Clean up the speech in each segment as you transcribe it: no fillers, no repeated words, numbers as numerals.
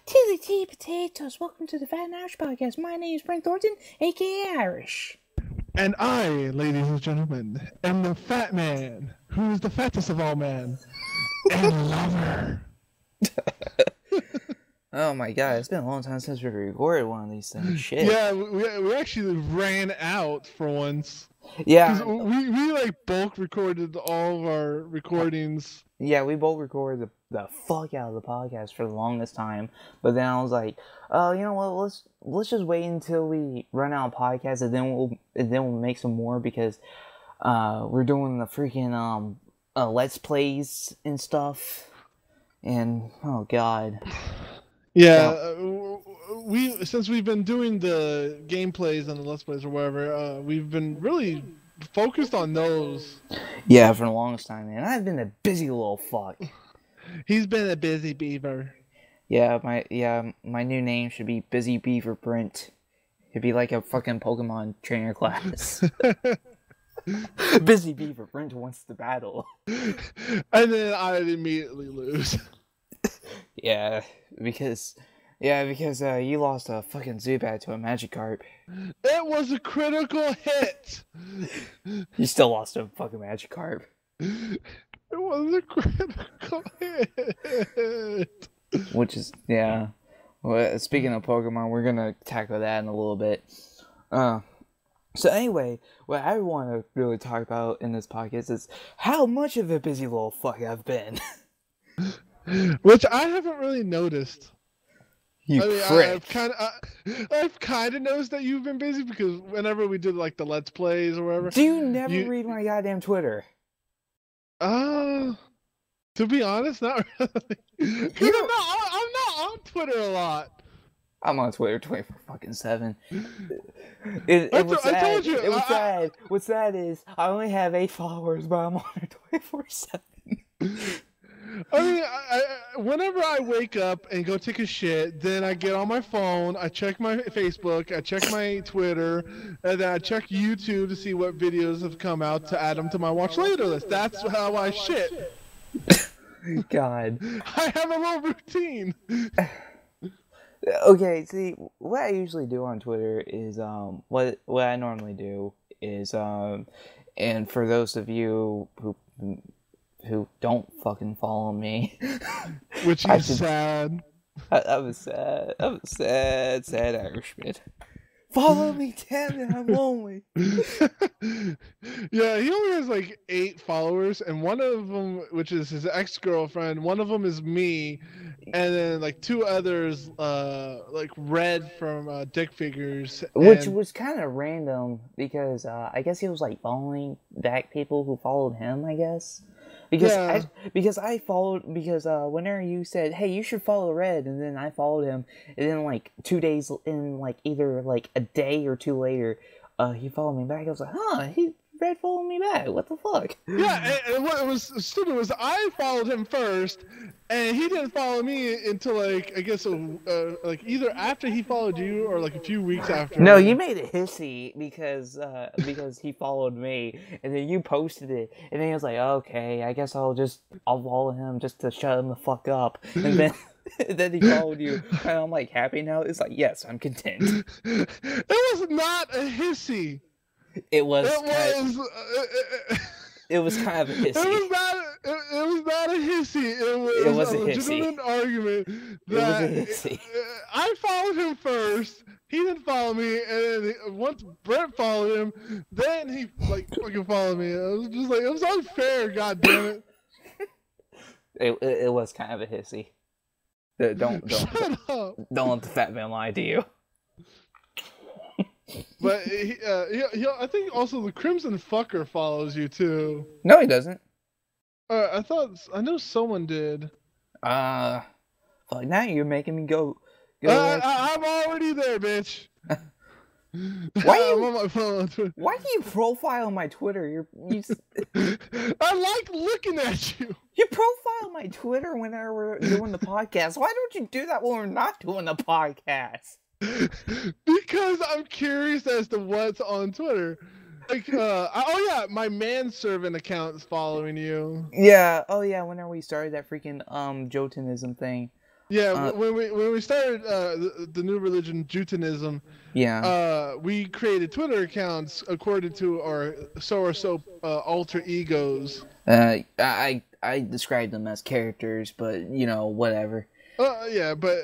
Tilly tea potatoes. Welcome to the Fat and Irish Podcast. My name is Brent Thornton, aka Irish. And I, ladies and gentlemen, am the fat man, who is the fattest of all men, and lover. Oh my god, it's been a long time since we recorded one of these things. Shit. Yeah, we actually ran out for once. Yeah. Because we like bulk recorded all of our recordings. Yeah, we both recorded the fuck out of the podcast for the longest time. But then I was like, you know what, let's just wait until we run out of podcasts and then we'll make some more because we're doing the freaking Let's Plays and stuff. And oh god. Yeah, since we've been doing the gameplays and the Let's Plays or whatever, we've been really focused on those. Yeah, for the longest time, man. I've been a busy little fuck. He's been a busy beaver. Yeah, my new name should be Busy Beaver Brent. It'd be like a fucking Pokemon trainer class. Busy Beaver Brent wants to battle. And then I'd immediately lose. Yeah, because you lost a fucking Zubat to a Magikarp. It was a critical hit. You still lost a fucking Magikarp. It was a critical hit. Which is, yeah. Well, speaking of Pokemon, we're gonna tackle that in a little bit. So anyway, what I want to really talk about in this podcast is how much of a busy little fuck I've been. Which I haven't really noticed. Prick. I've kind of noticed that you've been busy because whenever we did like the Let's Plays or whatever. Do you never read my goddamn Twitter? To be honest, not really. I'm not on Twitter a lot. I'm on Twitter 24/7. I told you. It was sad. What's sad is I only have 8 followers, but I'm on there 24/7. I mean, whenever I wake up and go take a shit, then I get on my phone, I check my Facebook, I check my Twitter, and then I check YouTube to see what videos have come out to add them to my watch later list. That's how I shit. God. I have a little routine. Okay, see, what I usually do on Twitter is, what I normally do is, and for those of you who don't fucking follow me. Which is sad. I'm a sad Irishman. Follow me, damn it, I'm lonely. Yeah, he only has like 8 followers, and one of them, which is his ex-girlfriend, one of them is me, and then like 2 others, like Red from Dick Figures. Which was kind of random, because I guess he was like following back people who followed him, I guess. Because I followed, whenever you said, hey, you should follow Red, and then I followed him, and then like 2 days in, like either like a day or 2 later, he followed me back. I was like, Red followed me back. What the fuck? Yeah, and what was stupid was I followed him first, and he didn't follow me until like I guess like either after he followed you or like a few weeks after. No, you made it hissy because he followed me, and then you posted it, and then he was like, okay, I guess I'll follow him just to shut him the fuck up, and then. Then he followed you, and I'm like happy now. It's like, yes, I'm content. It was not a hissy. It was kind of a hissy. It was not a hissy. It was a legitimate argument. That it was a hissy. I followed him first. He didn't follow me, and then once Brent followed him, then he like fucking followed me. I was just like, it was unfair. God damn it. It was kind of a hissy. Don't let the fat man lie to you. But I think also the Crimson Fucker follows you too. No, he doesn't. I know someone did. Fuck, now you're making me go. I'm already there, bitch. Why I'm on my phone on Twitter. Why do you profile my Twitter? I like looking at you. You profile my Twitter whenever we're doing the podcast. Why don't you do that when we're not doing the podcast? Because I'm curious as to what's on Twitter. Like, my manservant account is following you. Yeah, whenever we started that freaking Jotunism thing. Yeah, when we started the new religion, Judaism, Yeah. we created Twitter accounts according to our alter egos. I describe them as characters, but whatever. Yeah, but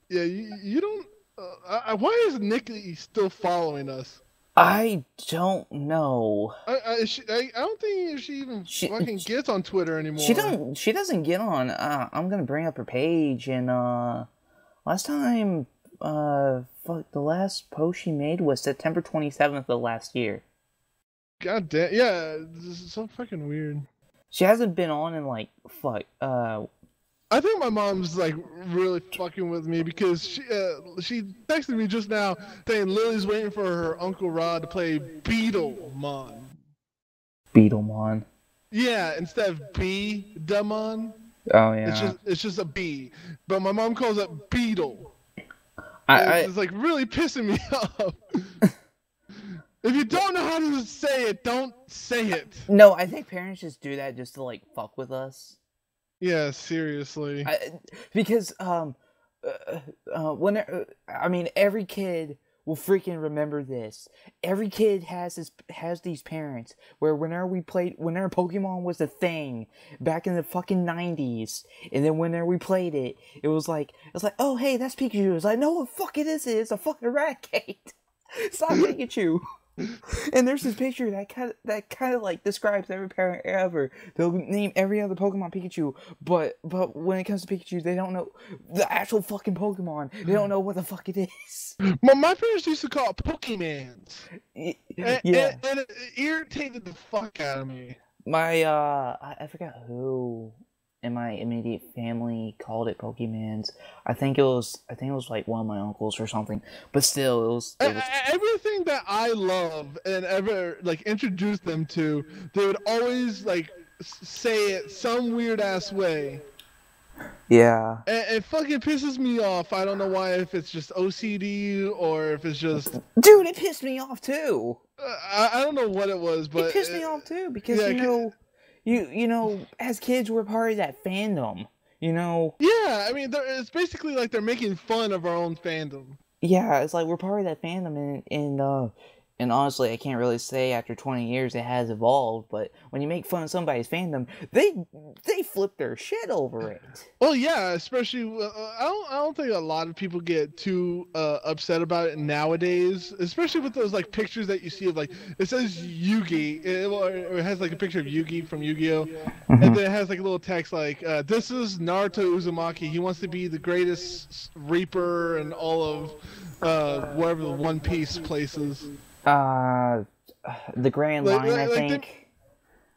yeah, you don't. Why is Nikki still following us? I don't know. I don't think she even fucking gets on Twitter anymore. She doesn't get on. I'm gonna bring up her page, and last time, the last post she made was September 27th of last year. God damn, yeah, this is so fucking weird. She hasn't been on in like I think my mom's like really fucking with me because she texted me just now saying Lily's waiting for her Uncle Rod to play Beetlemon. Beetlemon. Yeah, instead of Demon. Oh yeah. It's just a B, but my mom calls it Beetle. It's like really pissing me off. If you don't know how to say it, don't say it. No, I think parents just do that just to like fuck with us. Yeah, seriously. Because every kid will freaking remember this. Every kid has these parents where whenever Pokemon was a thing back in the fucking 90s, and then whenever we played it, it was like, oh hey, that's Pikachu. It's like, no, what fuck it is? It's a fucking Raticate. Stop Pikachu. And there's this picture that kind of like describes every parent ever. They'll name every other Pokemon Pikachu, but when it comes to Pikachu, they don't know the actual fucking Pokemon. They don't know what the fuck it is. My parents used to call it Pokemans. Yeah, and it irritated the fuck out of me. I forgot who in my immediate family called it Pokemans. I think it was like one of my uncles or something. But still, it was everything that I love and ever like introduced them to. They would always like say it some weird ass way. Yeah. And it fucking pisses me off. I don't know why, if it's just OCD or if it's just. Dude, it pissed me off too. I don't know what it was, but it pissed me off too because you know, as kids, we're part of that fandom, you know? Yeah, I mean, it's basically like they're making fun of our own fandom. Yeah, it's like we're part of that fandom, and honestly, I can't really say after 20 years it has evolved, but when you make fun of somebody's fandom, they flip their shit over it. Well, yeah, especially, I don't think a lot of people get too upset about it nowadays, especially with those, like, pictures that you see of, like, it says Yugi, it has, like, a picture of Yugi from Yu-Gi-Oh! Mm-hmm. And then it has, like, a little text, like, this is Naruto Uzumaki, he wants to be the greatest Reaper in all of, wherever the One Piece places. The Grand Line, I think.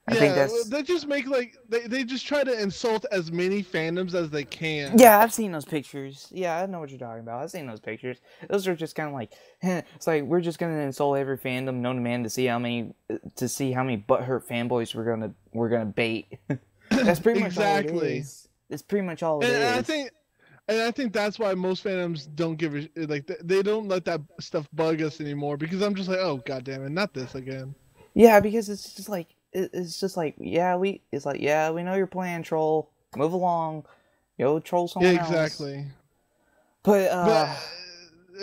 I think that's. They just make they just try to insult as many fandoms as they can. Yeah, I've seen those pictures. Yeah, I know what you're talking about. I've seen those pictures. Those are just kind of like, it's like we're just gonna insult every fandom known to man to see how many butthurt fanboys we're gonna bait. That's pretty much all it is. That's pretty much all it is. And I think that's why most fandoms don't they don't let that stuff bug us anymore, because I'm just like, oh goddamn it, not this again. Yeah, because it's just like yeah, we know you're playing troll. Move along, go troll someone else. Yeah, exactly. But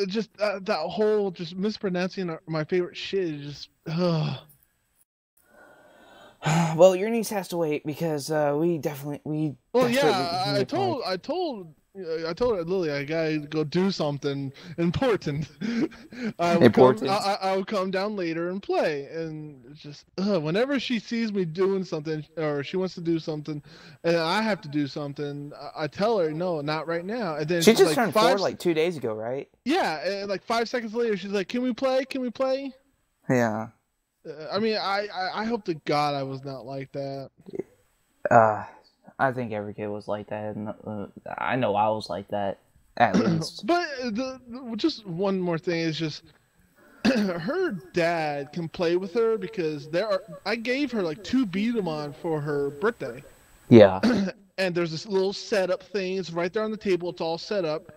just that whole just mispronouncing my favorite shit is just. Well, your niece has to wait because we definitely. Well, yeah, I told Lily I gotta go do something important. I'll come down later and play, and it's just whenever she sees me doing something or she wants to do something, and I have to do something, I tell her no, not right now. And then she just turned 4 like 2 days ago, right? Yeah, and like 5 seconds later, she's like, "Can we play? Can we play?" Yeah. I mean, I hope to God I was not like that. I think every kid was like that, and I know I was like that, at least. But just one more thing is just her dad can play with her because I gave her like 2 Beat'em for her birthday. Yeah. And there's this little setup thing. It's right there on the table. It's all set up,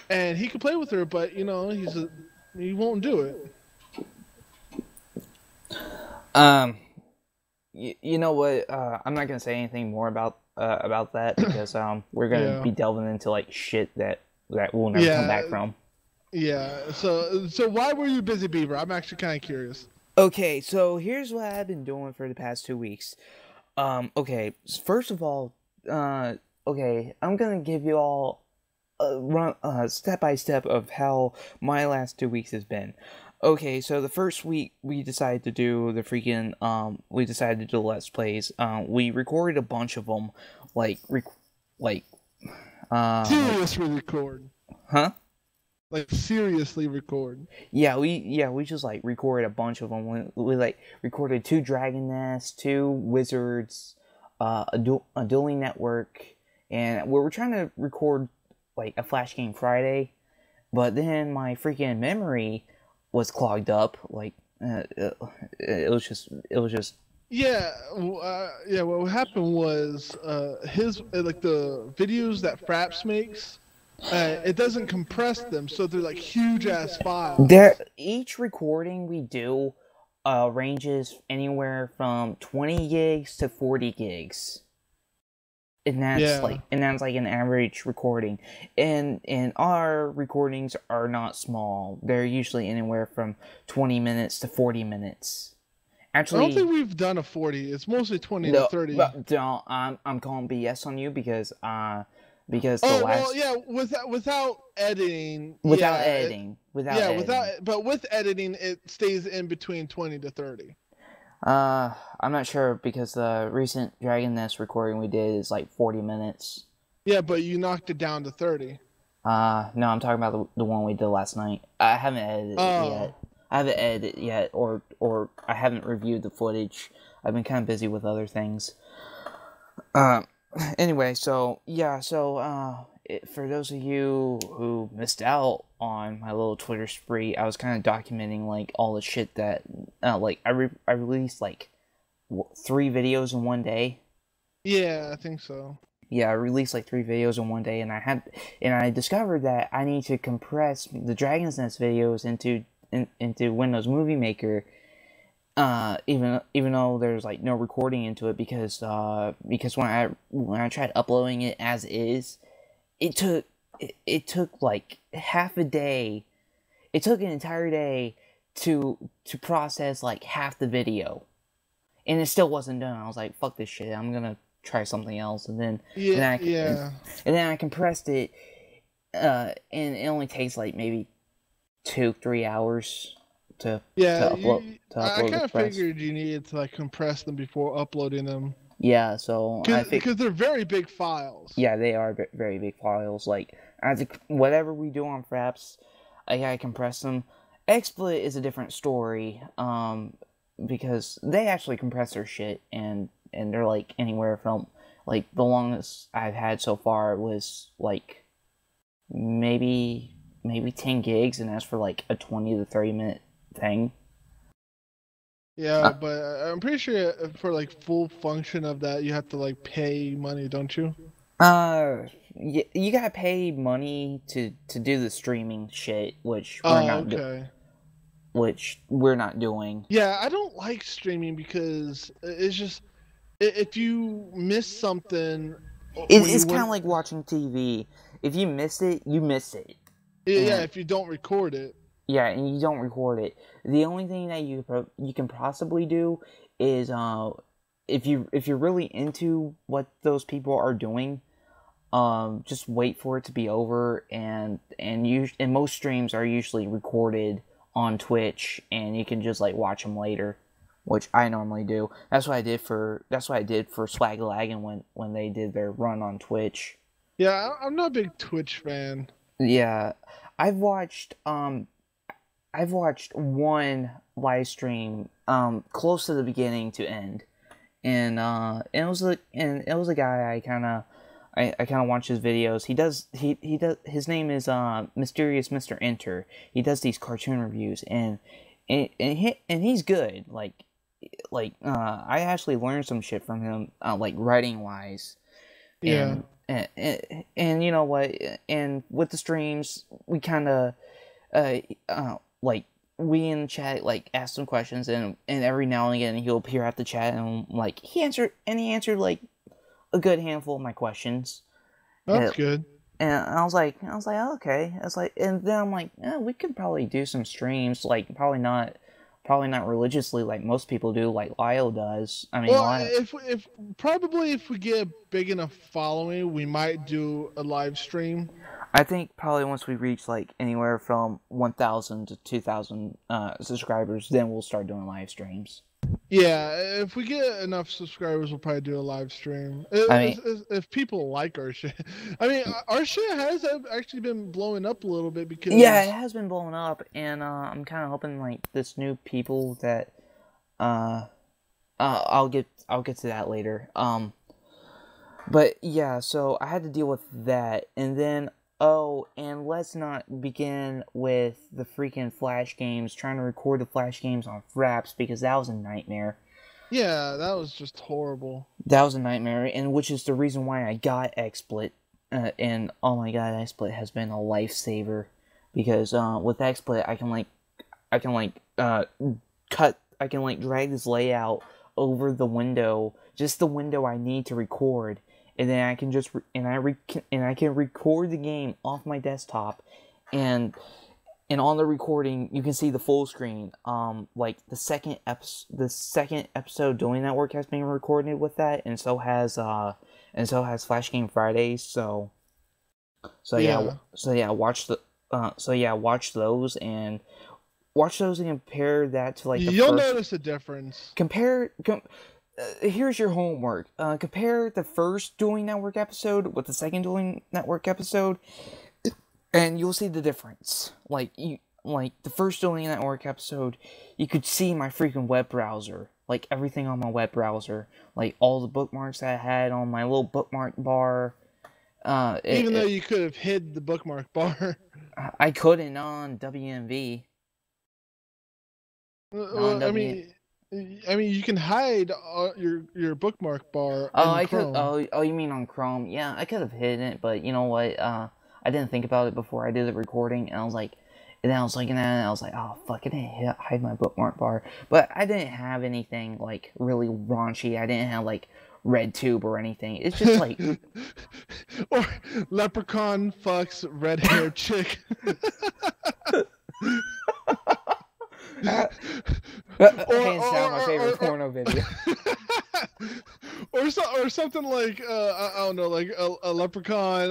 and he can play with her, but you know he won't do it. You know what? I'm not gonna say anything more about about that because we're gonna Yeah. be delving into like shit that we'll never come Yeah. back from. Yeah. So why were you busy, Beaver? I'm actually kind of curious. Okay, so here's what I've been doing for the past 2 weeks. Okay, first of all, okay, I'm gonna give you all a run, step by step of how my last 2 weeks has been. Okay, so the first week we decided to do the freaking, we decided to do Let's Plays. We recorded a bunch of them, like, like, like, Seriously record. huh? Like seriously record. We just like recorded a bunch of them. We like recorded 2 Dragon Nests, 2 Wizards, a dueling network, and we were trying to record like a Flash Game Friday, but then my freaking memory was clogged up. Like it was just Yeah, yeah. What happened was his like the videos that Fraps makes. It doesn't compress them, so they're like huge ass files. each recording we do ranges anywhere from 20 gigs to 40 gigs. And that's like an average recording. And our recordings are not small. They're usually anywhere from 20 minutes to 40 minutes. Actually, I don't think we've done a 40. It's mostly 20 no, to 30. don't. I'm calling BS on you because Without editing. Without editing. But with editing it stays in between 20 to 30. I'm not sure because the recent Dragon Nest recording we did is like 40 minutes. Yeah, but you knocked it down to 30. No, I'm talking about the one we did last night. I haven't edited it yet. I haven't edited it yet, or I haven't reviewed the footage. I've been kind of busy with other things. Anyway, so for those of you who missed out on my little Twitter spree, I was kind of documenting like all the shit that like I released like 3 videos in one day. Yeah, I think so. Yeah, I released like 3 videos in one day, and I discovered that I need to compress the Dragon's Nest videos into Windows Movie Maker, even though there's like no recording into it because when I tried uploading it as is, it took like half a day. It took an entire day to process like half the video, and it still wasn't done. I was like, fuck this shit, I'm gonna try something else, and then I compressed it, and it only takes like maybe 2-3 hours to upload. I kind of figured you needed to like compress them before uploading them. Yeah, so because they're very big files. Yeah, they are very big files. Like whatever we do on Fraps, I gotta compress them. XSplit is a different story, because they actually compress their shit, and they're like anywhere from like the longest I've had so far was like maybe 10 gigs, and that's for like a 20 to 30 minute thing. Yeah, but I'm pretty sure for like full function of that you have to like pay money, don't you? You gotta pay money to do the streaming shit, which we're not doing. Yeah, I don't like streaming because it's just if you miss something, it's kind of like watching TV. If you miss it, you miss it. Yeah, if you don't record it. Yeah, and you don't record it. The only thing that you can possibly do is if you're really into what those people are doing, just wait for it to be over, and most streams are usually recorded on Twitch, and you can just like watch them later, which I normally do. That's what I did for Swag Laggin' when they did their run on Twitch. Yeah, I'm not a big Twitch fan. Yeah, I've watched one live stream close to the beginning to end, and it was a guy I kind of watch his videos. He does his name is Mysterious Mr. Enter. He does these cartoon reviews, and he's good. I actually learned some shit from him, like writing wise. Yeah. And you know what? And with the streams, we kind of like we in the chat like ask some questions, and every now and again he'll appear at the chat, and like he answered like a good handful of my questions. That's good. And I was like, oh, okay. It's like, and then I'm like, we could probably do some streams, like probably not religiously like most people do, like Lyle does. I mean, well, Lyle, if we get a big enough following, we might do a live stream. I think probably once we reach like anywhere from 1,000 to 2,000 subscribers, then we'll start doing live streams. Yeah, if we get enough subscribers, we'll probably do a live stream. If people like our shit. I mean, our shit has actually been blowing up a little bit because... Yeah, it has been blowing up, and I'm kind of hoping, like, this new people that... I'll get to that later. But, yeah, so I had to deal with that, and then... Oh, and let's not begin with the freaking Flash games, trying to record the Flash games on Fraps, because that was a nightmare. Yeah, that was just horrible. That was a nightmare, and which is the reason why I got XSplit. And oh my god, XSplit has been a lifesaver, because with XSplit I can drag this layout over the window, just the window I need to record. And then I can just I can record the game off my desktop, and on the recording you can see the full screen. Like the second episode Dueling Network has been recorded with that, and so has Flash Game Fridays. So watch those and compare that to like you'll notice a difference. Here's your homework. Compare the first Dueling Network episode with the second Dueling Network episode, and you'll see the difference. Like the first Dueling Network episode, you could see my freaking web browser, like everything on my web browser, like all the bookmarks that I had on my little bookmark bar. Even though you could have hid the bookmark bar, I couldn't on WMV. I mean, you can hide your bookmark bar. Oh, you mean on Chrome? Yeah, I could have hidden it, but you know what? I didn't think about it before I did the recording, and I was like, oh fuck, I didn't hide my bookmark bar. But I didn't have anything like really raunchy. I didn't have like RedTube or anything. It's just like or leprechaun fucks red-haired chick. Hands down my favorite porno video. or something like I don't know, like a leprechaun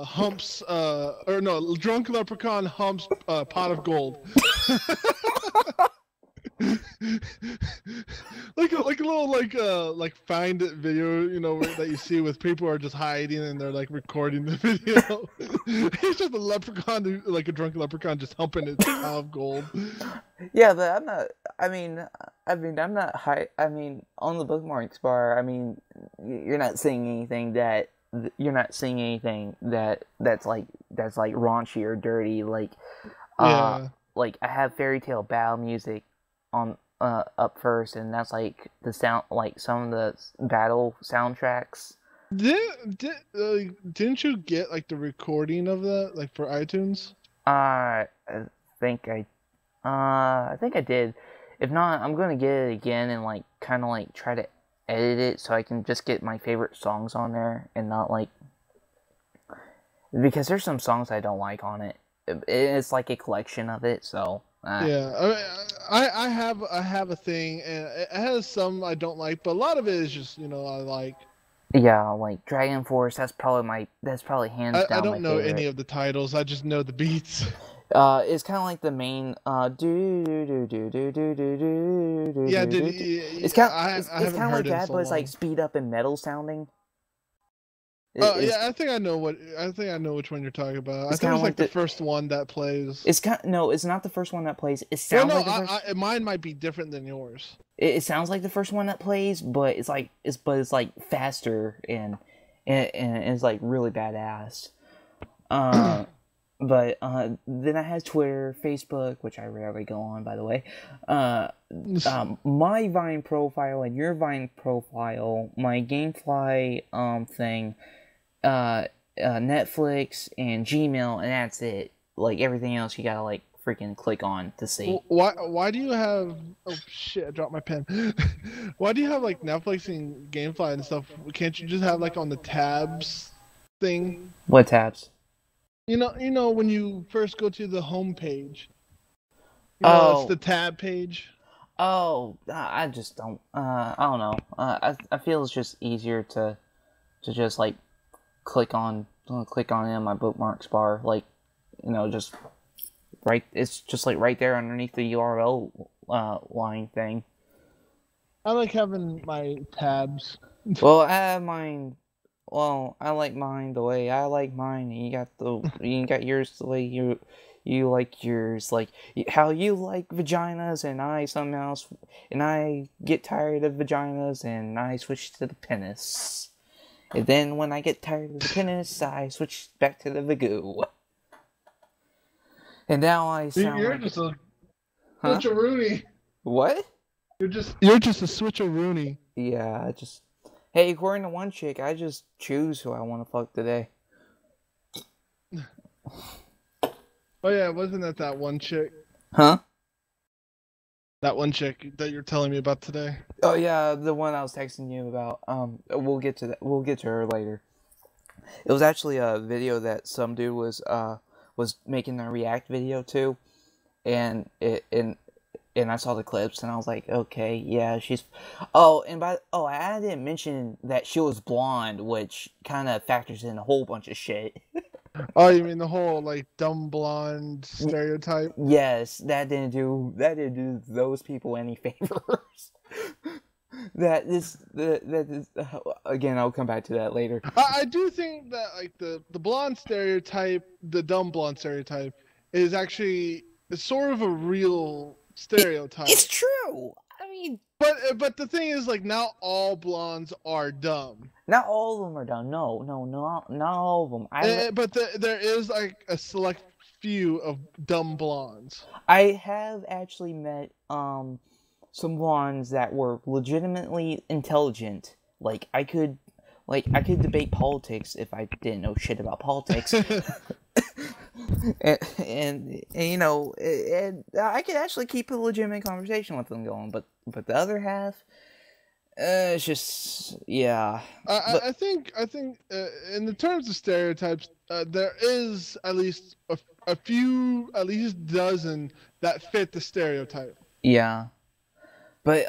humps or no, drunk leprechaun humps pot of gold. like a little like find it video, you know, that you see with people are just hiding and they're like recording the video. It's just a leprechaun, like a drunk leprechaun, just humping its pot of gold. Yeah, but I'm not. I'm not high. I mean, on the bookmarks bar, I mean, you're not seeing anything that that's like raunchy or dirty. Like, like I have Fairy Tale Battle music on up first, and that's like the sound, like some of the battle soundtracks. Didn't you get like the recording of that, like for iTunes? I think I did. If not, I'm gonna get it again and like kind of like try to edit it so I can just get my favorite songs on there and not like, because there's some songs I don't like on it. It's like a collection of it, so. Yeah, I have a thing, and it has some I don't like, but a lot of it is just, you know, I like. Yeah, like Dragon Force. That's probably hands down. I don't know favorite. any of the titles. I just know the beats. It's kind of like the main do do do do do do do. Yeah, dude. It's kind of like that, but it's like speed up and metal sounding. Yeah, I think I know which one you're talking about. I think it's like the first one that plays. It's not the first one that plays. It sounds like mine might be different than yours. It sounds like the first one that plays, but it's like faster and it's like really badass. But then I have Twitter, Facebook, which I rarely go on, by the way. My Vine profile and your Vine profile, my GameFly thing, Netflix and Gmail, and that's it. Like everything else, you gotta like freaking click on to see. Why do you have? Oh shit! I dropped my pen. Why do you have like Netflix and GameFly and stuff? Can't you just have like on the tabs thing? What tabs? You know when you first go to the home page. It's Oh, the tab page. oh, I just don't. I don't know. I feel it's just easier to just like click on it in my bookmarks bar, like just right. It's just like right there underneath the URL line thing. I like having my tabs. Well, I have mine. Well, I like mine the way I like mine, and you got yours the way you like yours, like how you like vaginas, and I somehow and I get tired of vaginas, and I switch to the penis. And then when I get tired of the penis, I switch back to the vagoo. And now I sound You're like just a huh? switcheroonie. What? You're just a switcheroonie. Yeah, hey, according to one chick, I just choose who I want to fuck today. Oh yeah, wasn't that one chick? Huh? That one chick that you're telling me about today. Oh yeah, the one I was texting you about. We'll get to that. We'll get to her later. It was actually a video that some dude was making a react video to, and I saw the clips and I was like, okay, yeah, she's. I didn't mention that she was blonde, which kind of factors in a whole bunch of shit. Oh, you mean the whole like dumb blonde stereotype? Yes, that didn't do those people any favors. that is again. I'll come back to that later. I do think that like the blonde stereotype, the dumb blonde stereotype, is actually sort of a real stereotype. It's true. I mean, but the thing is, like, not all blondes are dumb. not all of them are dumb. No, not all of them. But there is like a select few of dumb blondes. I have actually met some blondes that were legitimately intelligent. Like I could debate politics if I didn't know shit about politics. and I could actually keep a legitimate conversation with them going, but the other half, it's just yeah. I think in the terms of stereotypes, there is at least a few, at least dozen that fit the stereotype. Yeah. But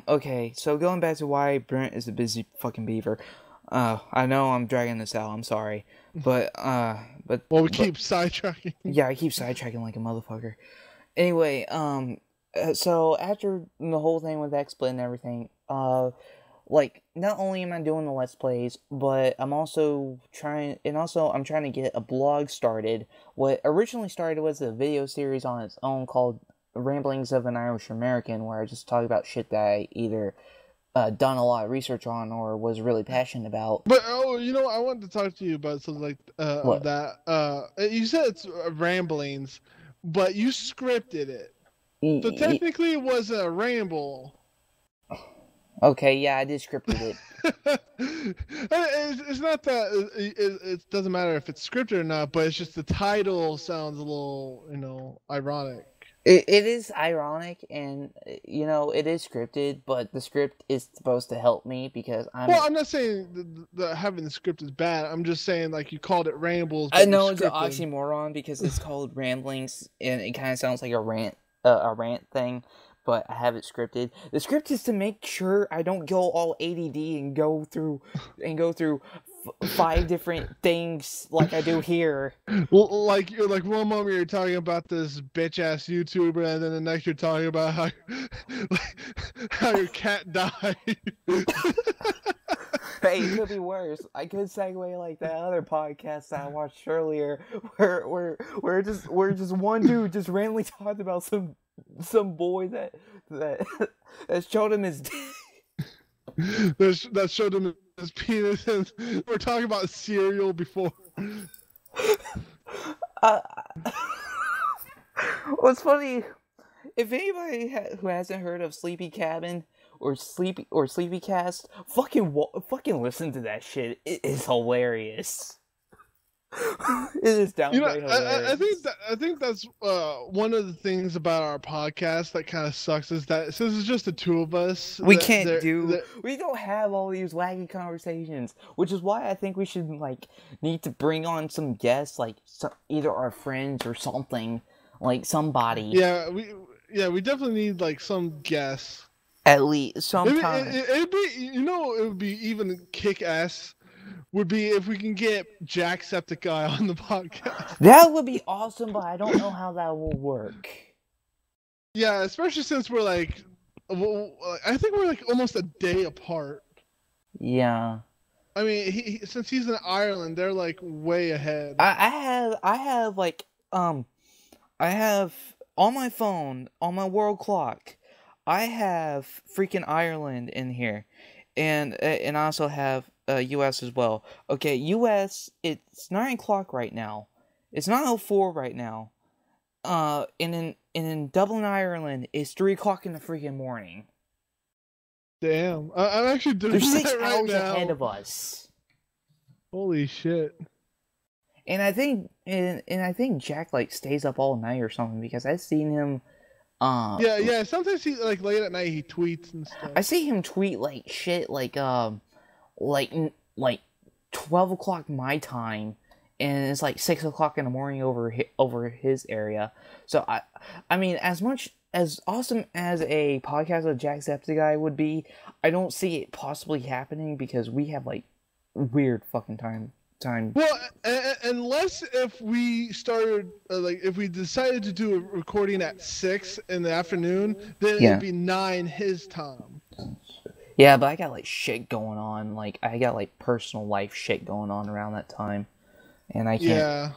okay. So going back to why Brent is a busy fucking beaver. I know I'm dragging this out. I'm sorry, but we keep sidetracking. Yeah, I keep sidetracking like a motherfucker. Anyway, so after the whole thing with XSplit and everything, like not only am I doing the Let's Plays, but I'm trying to get a blog started. What originally started was a video series on its own called Ramblings of an Irish American, where I just talk about shit that I either done a lot of research on or was really passionate about. But I wanted to talk to you about something like of that. You said it's ramblings, but you scripted it, so technically it wasn't a ramble. Okay, yeah, I did scripted it. It's not that it doesn't matter if it's scripted or not, but it's just the title sounds a little, ironic. It is ironic, and it is scripted, but the script is supposed to help me because I'm. Well, I'm not saying the having the script is bad. I'm just saying like you called it rambles. I know it's an oxymoron because it's called ramblings, and it kind of sounds like a rant thing. But I have it scripted. The script is to make sure I don't go all ADD and go through 5 different things like I do here. Well, like one moment you're talking about this bitch ass YouTuber, and then the next you're talking about how your cat died. Hey, it could be worse. I could segue like that other podcast that I watched earlier, where just one dude just randomly talked about some boy that showed him his that showed him his penis, and we're talking about cereal before. What's funny, if anybody who hasn't heard of Sleepy Cabin or Sleepy Cast, fucking listen to that shit. It is hilarious. It is downright hilarious. I think that's one of the things about our podcast that kind of sucks is that since it's just the two of us, We don't have all these wacky conversations, which is why I think we should need to bring on some guests, either our friends or something, like somebody. Yeah, we definitely need like some guests. At least sometime. It'd be, it would be even kick ass. Would be if we can get Jacksepticeye on the podcast. That would be awesome, but I don't know how that will work. Yeah, especially since we're I think we're like almost a day apart. Yeah. I mean, since he's in Ireland, they're like way ahead. I have on my phone, on my world clock, I have freaking Ireland in here, and I also have U.S. as well. Okay, U.S. It's 9 o'clock right now. It's 9:04 right now. And in Dublin, Ireland, it's 3 o'clock in the freaking morning. Damn, I'm actually doing They're 6 that right hours now. ahead of us. Holy shit! And I think Jack stays up all night or something because I've seen him. Yeah. Sometimes he late at night he tweets and stuff. I see him tweet shit like 12 o'clock my time, and it's 6 o'clock in the morning over his area. So I mean, as awesome as a podcast with Jacksepticeye would be, I don't see it possibly happening because we have weird fucking time. Well, unless if we started, if we decided to do a recording at 6 in the afternoon, then it'd be 9 his time. Yeah, but I got shit going on. I got personal life shit going on around that time, and I can't.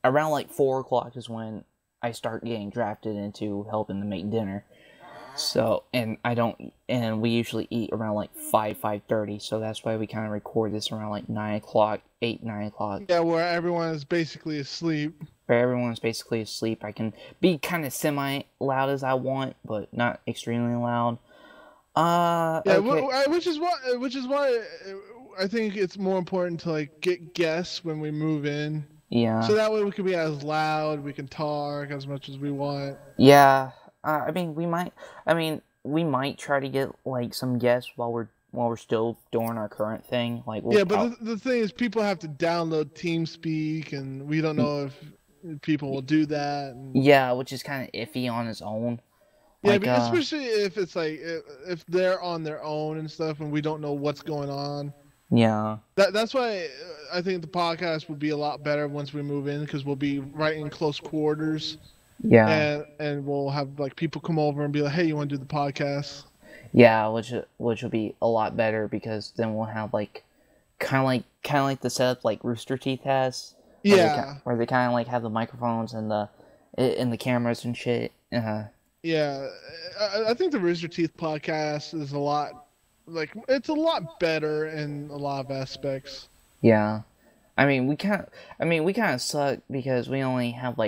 Around 4 o'clock is when I start getting drafted into helping to make dinner. So, and we usually eat around 5:30, so that's why we kind of record this around 9 o'clock, 9 o'clock. Yeah, where everyone is basically asleep. I can be kind of semi-loud as I want, but not extremely loud. Okay. Which is why I think it's more important to get guests when we move in. Yeah. So that way we can be as loud, we can talk as much as we want. Yeah. We might try to get some guests while we're still doing our current thing. But the thing is, people have to download TeamSpeak, and we don't know if people will do that. Yeah, which is kind of iffy on its own. Yeah, especially if it's if they're on their own and stuff, and we don't know what's going on. Yeah. That's why I think the podcast would be a lot better once we move in, because we'll be right in close quarters. Yeah. And we'll have people come over and be like, "Hey, you want to do the podcast?" Yeah, which will be a lot better because then we'll have kind of like the setup Rooster Teeth has. Where they kind of have the microphones and the cameras and shit. Yeah, I think the Rooster Teeth podcast is a lot it's a lot better in a lot of aspects. Yeah, we kind of suck because we only have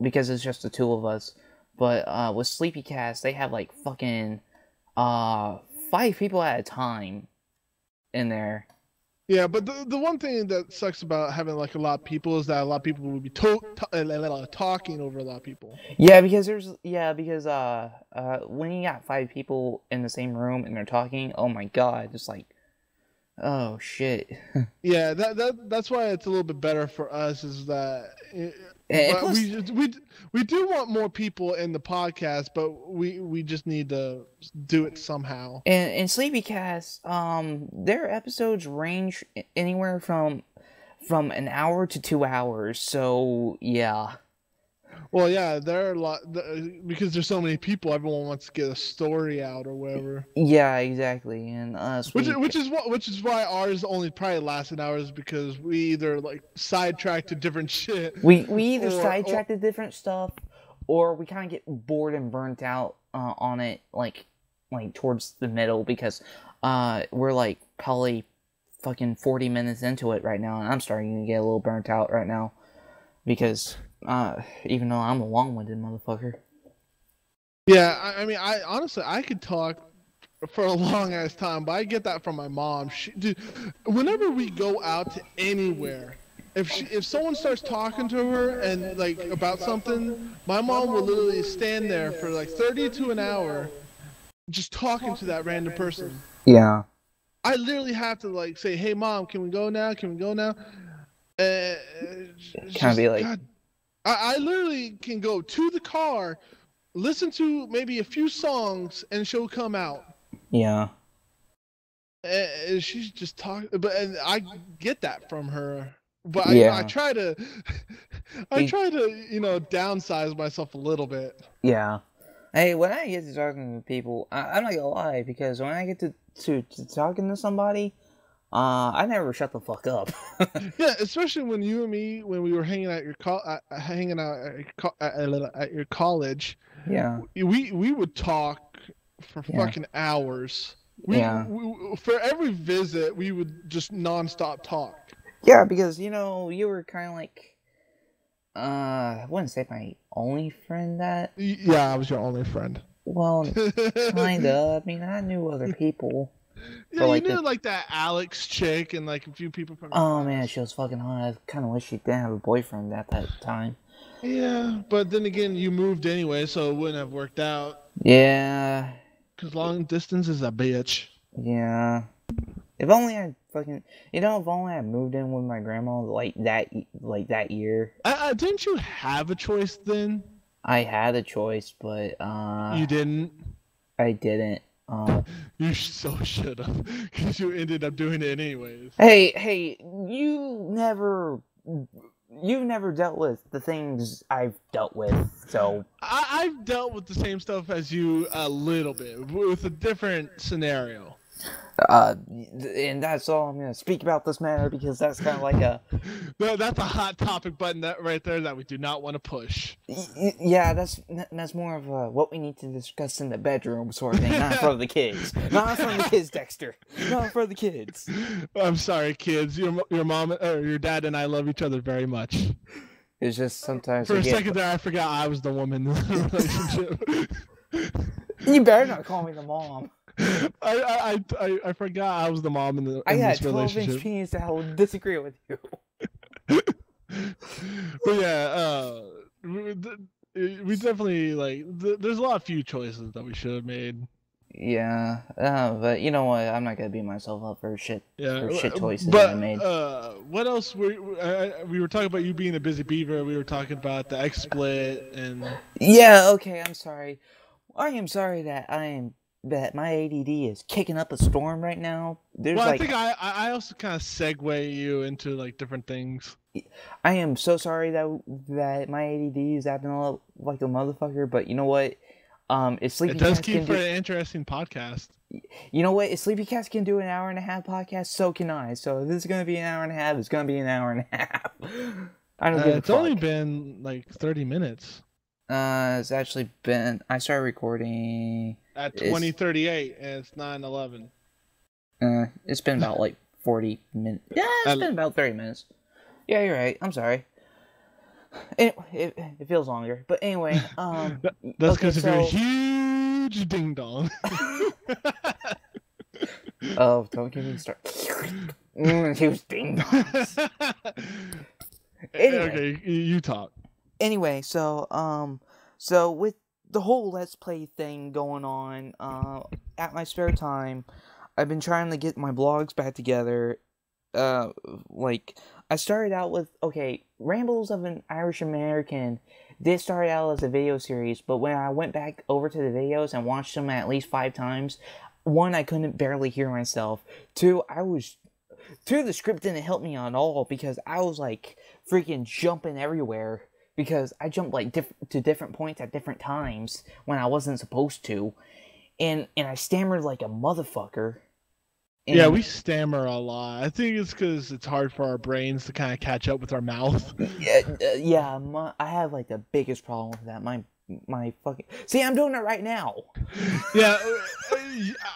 because it's just the two of us. But with Sleepycast, they have fucking 5 people at a time in there. Yeah, but the one thing that sucks about having a lot of people is that a lot of people will be talking over a lot of people. Yeah, because when you got 5 people in the same room and they're talking, oh my god, just oh shit. Yeah, that's why it's a little bit better for us is that we do want more people in the podcast, but we just need to do it somehow. And in Sleepycast, their episodes range anywhere from an hour to 2 hours. So yeah. Well, yeah, there are a lot because there's so many people. Everyone wants to get a story out or whatever. Yeah, exactly, and which is why ours only probably lasts an hour is because we either sidetrack to different shit. We either sidetrack to different stuff, or we kind of get bored and burnt out on it, towards the middle because we're probably fucking 40 minutes into it right now, and I'm starting to get a little burnt out right now because. Even though I'm a long-winded motherfucker. Yeah, I honestly could talk for a long ass time, but I get that from my mom. Dude, whenever we go out to anywhere, if someone starts talking to her and like about something, my mom will literally stand there for like 30 to an hour just talking to that random person. Yeah. I literally have to like say, "Hey, mom, can we go now? Can we go now?" Kind of be like, God, I literally can go to the car, listen to maybe a few songs, and she'll come out. yeah. And she's just talking, and I get that from her. But I Yeah. try to, downsize myself a little bit. Yeah. Hey, when I get to talking to people, I'm not gonna lie, because when I get to talking to somebody, I never shut the fuck up. Yeah, especially when you and me, when we were hanging out at your college. Yeah. We would talk for Yeah. fucking hours. Yeah. We for every visit we would just nonstop talk. Yeah, because you were kind of like, I wouldn't say my only friend that. Yeah, I was your only friend. Well, kinda. I mean, I knew other people. Yeah, like you knew like that Alex chick and like a few people from. Oh man, she was fucking hot. I kind of wish she didn't have a boyfriend at that time. Yeah, but then again, you moved anyway, so it wouldn't have worked out. Yeah. Cause long distance is a bitch. Yeah. If only I fucking, if only I moved in with my grandma like that year. Didn't you have a choice then? I had a choice, but you didn't. I didn't. You so should have, because you ended up doing it anyways. Hey, you never dealt with the things I've dealt with, so I've dealt with the same stuff as you a little bit, with a different scenario. And that's all I'm gonna speak about this matter, because that's kind of like that's a hot topic button right there that we do not want to push. Yeah, that's more of what we need to discuss in the bedroom sort of thing, not for the kids, not for the kids, Dexter, not for the kids. I'm sorry, kids. Your mom or your dad and I love each other very much. It's just sometimes for a second there, I forgot I was the woman in the relationship. You better not call me the mom. I forgot I was the mom in this relationship. I got 12-inch penis that I will disagree with you. But yeah, we definitely like. There's a lot of few choices that we should have made. Yeah, but you know what? I'm not gonna beat myself up for shit choices but, that I made. What else? We were talking about you being a busy beaver. We were talking about the XSplit and. Yeah, okay. I'm sorry. I am sorry that my ADD is kicking up a storm right now. I think I also kind of segue you into like different things. I am so sorry that my ADD is acting like a motherfucker, but you know what? If Sleepy it does Cats keep for an interesting podcast. You know what? If Sleepy Cats can do an hour-and-a-half podcast, so can I. So if this is gonna be an hour and a half, it's gonna be an hour and a half. I don't give a fuck. It's only been like 30 minutes. It's actually been. I started recording at 20:38, and it's 9:11. It's been about like 40 minutes. Yeah, it's been about 30 minutes. Yeah, you're right. I'm sorry. It feels longer, but anyway. That's because of your huge ding dong. Oh, don't get me started. Huge ding dongs. Anyway. Okay, you talk. Anyway, so with the whole Let's Play thing going on, at my spare time, I've been trying to get my blogs back together. Like, I started out with, Rambles of an Irish American did start out as a video series, but when I went back over to the videos and watched them at least 5 times, 1, I couldn't barely hear myself. 2, the script didn't help me at all, because I was, like, freaking jumping everywhere. Because I jumped like to different points at different times when I wasn't supposed to, and I stammered like a motherfucker. And yeah, we stammer a lot. I think it's because it's hard for our brains to kind of catch up with our mouth. I have like the biggest problem with that. My fucking see, I'm doing it right now. Yeah,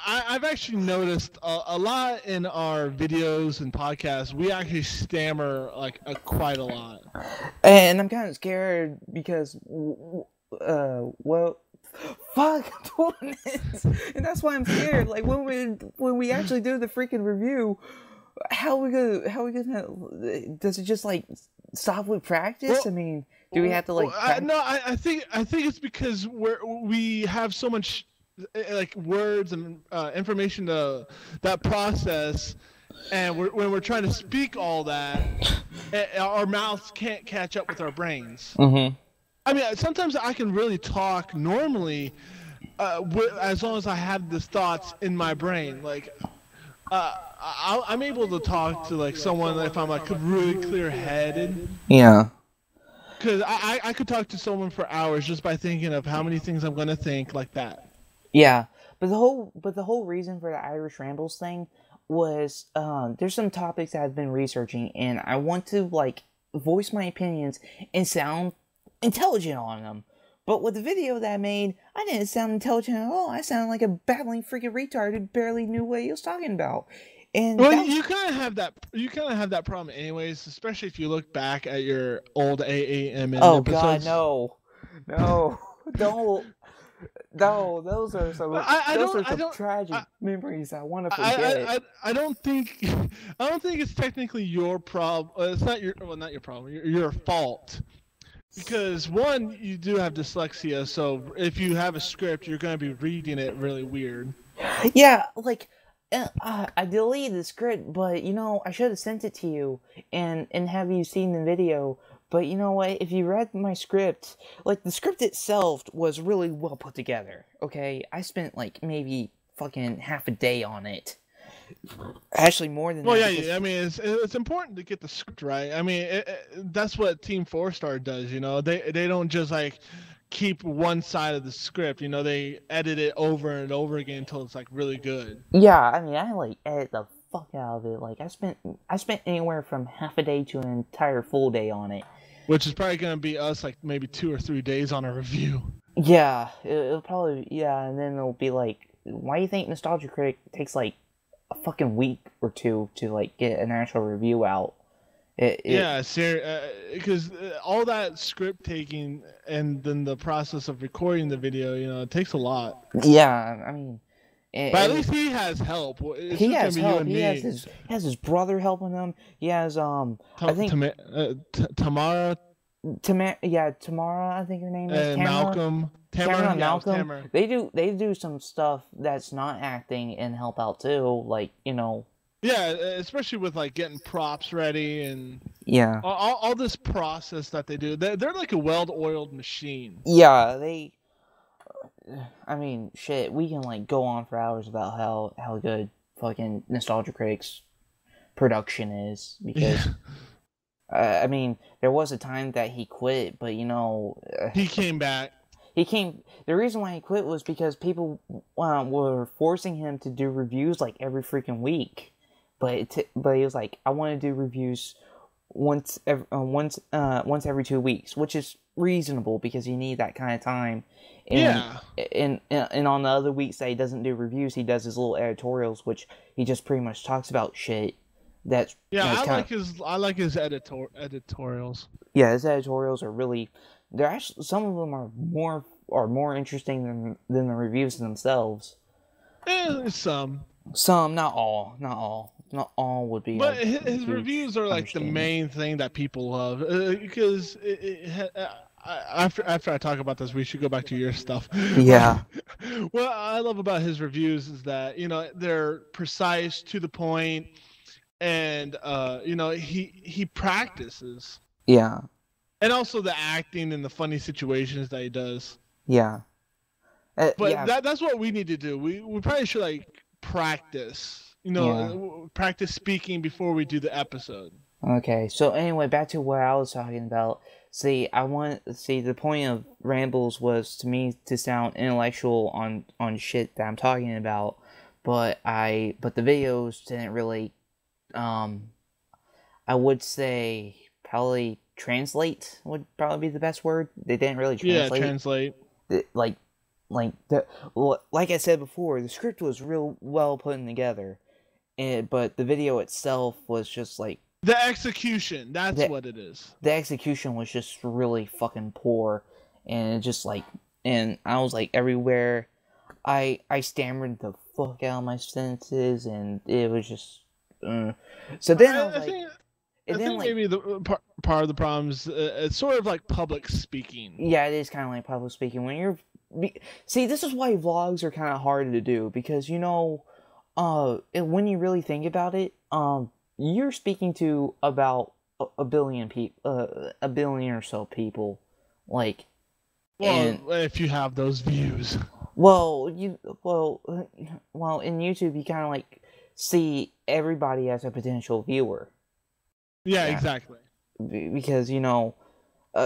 I've actually noticed a lot in our videos and podcasts. We actually stammer like quite a lot. And I'm kind of scared because, fuck, I'm doing it, and that's why I'm scared. Like when we actually do the freaking review, How are we gonna? Does it just like stop with practice? Well, I mean, do we have to like? no, I think it's because we have so much like words and information to that process, and when we're trying to speak all that, our mouths can't catch up with our brains. Mm-hmm. I mean, sometimes I can really talk normally, as long as I have the thoughts in my brain. Like, I'm able to talk to like someone if I'm like really clear-headed. Yeah. Because I could talk to someone for hours just by thinking of how many things I'm gonna think like that. Yeah, but the whole reason for the Irish Rambles thing was there's some topics that I've been researching, and I want to like voice my opinions and sound intelligent on them. But with the video that I made, I didn't sound intelligent at all. I sounded like a babbling freaking retard who barely knew what he was talking about. And well, you kind of have that. You kind of have that problem, anyways. Especially if you look back at your old AAMN God, episodes. no, don't. No, those are some tragic memories I want to forget. I don't think it's technically your problem. It's not your problem. Your fault. Because one, you do have dyslexia, so if you have a script, you're going to be reading it really weird. Yeah, like I deleted the script, but I should have sent it to you and have you seen the video. But you know what? If you read my script, like the script itself was really well put together. Okay, I spent like maybe fucking half a day on it. Actually, more than that. Well, yeah. I mean, it's important to get the script right. I mean, that's what Team 4-Star does. They don't just like keep one side of the script. They edit it over and over again until it's like really good. Yeah, I mean, I like edit the fuck out of it. Like I spent anywhere from half a day to an entire full day on it. Which is probably gonna be us like maybe 2 or 3 days on a review. Yeah, it'll probably and then it'll be like, why do you think Nostalgia Critic takes like a fucking week or two to like get an actual review out? Yeah, because all that script taking and then the process of recording the video, it takes a lot. Yeah, I mean. But at least he has help. He has help. He has his brother helping him. He has I think Tamara. Tamara. I think her name is Malcolm. Tamara. Malcolm. They do some stuff that's not acting and help out too. Like Yeah, especially with like getting props ready and all this process that they do. They're like a well-oiled machine. Yeah, I mean, shit, we can like go on for hours about how good fucking Nostalgia Critic's production is, because I mean, there was a time that he quit, but he came back. The reason why he quit was because people were forcing him to do reviews like every freaking week, but he was like, I want to do reviews once every 2 weeks, which is reasonable because you need that kind of time. And on the other weeks that he doesn't do reviews, he does his little editorials, which he just pretty much talks about shit. I like his editorials. Yeah, his editorials are really. They're actually, some of them are more interesting than the reviews themselves. Some, not all. Not all would be. But his reviews are like the main thing that people love, because after I talk about this, we should go back to your stuff. Yeah. What I love about his reviews is that they're precise, to the point, and he practices. Yeah. And also the acting and the funny situations that he does. Yeah. But that's what we need to do. We probably should like practice. Practice speaking before we do the episode. Okay, so anyway, back to what I was talking about. The point of Rambles was to me to sound intellectual on shit that I'm talking about, but the videos didn't really, I would say probably translate would probably be the best word. They didn't really translate. Yeah, translate. Like I said before, the script was real well put together. But the video itself was just like... The execution, that's what it is. The execution was just really fucking poor. And just like... And I was like, everywhere... I stammered the fuck out of my sentences, and it was just... So then I was I like, think and I then think like, maybe the part of the problem is it's sort of like public speaking. yeah, it is kind of like public speaking when you're. See, this is why vlogs are kind of hard to do because when you really think about it, you're speaking to about a billion people, a billion or so people, like, Well, and if you have those views. well, in YouTube you kind of like see everybody as a potential viewer. Yeah, Yeah, exactly. because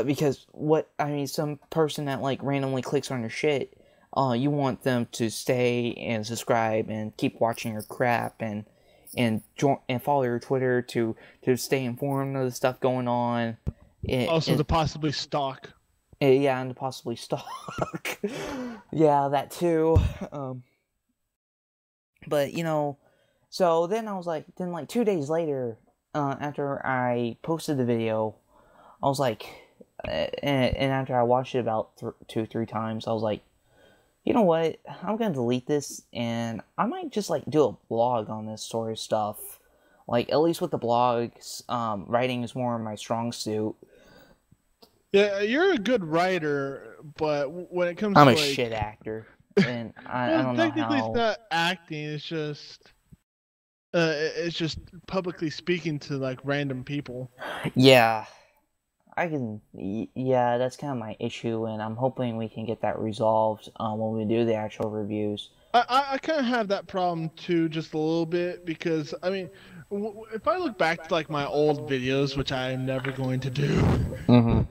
because some person that like randomly clicks on your shit, you want them to stay and subscribe and keep watching your crap and follow your Twitter to stay informed of the stuff going on. Also, to possibly stalk. Yeah, and to possibly stalk. Yeah, that too. But so then I was like, 2 days later, after I posted the video, I was like, and after I watched it about 2-3 times, I was like, you know what? I'm gonna delete this, and I might just like do a blog on this sort of stuff. Like at least with the blogs, writing is more my strong suit. Yeah, you're a good writer, but when it comes I'm to a like, shit actor, and I don't know technically how. it's not acting. It's just publicly speaking to like random people. Yeah, yeah, that's kind of my issue, and I'm hoping we can get that resolved when we do the actual reviews. I kind of have that problem too, just a little bit, because I mean, if I look back to like my old videos, which I'm never going to do, Mm-hmm.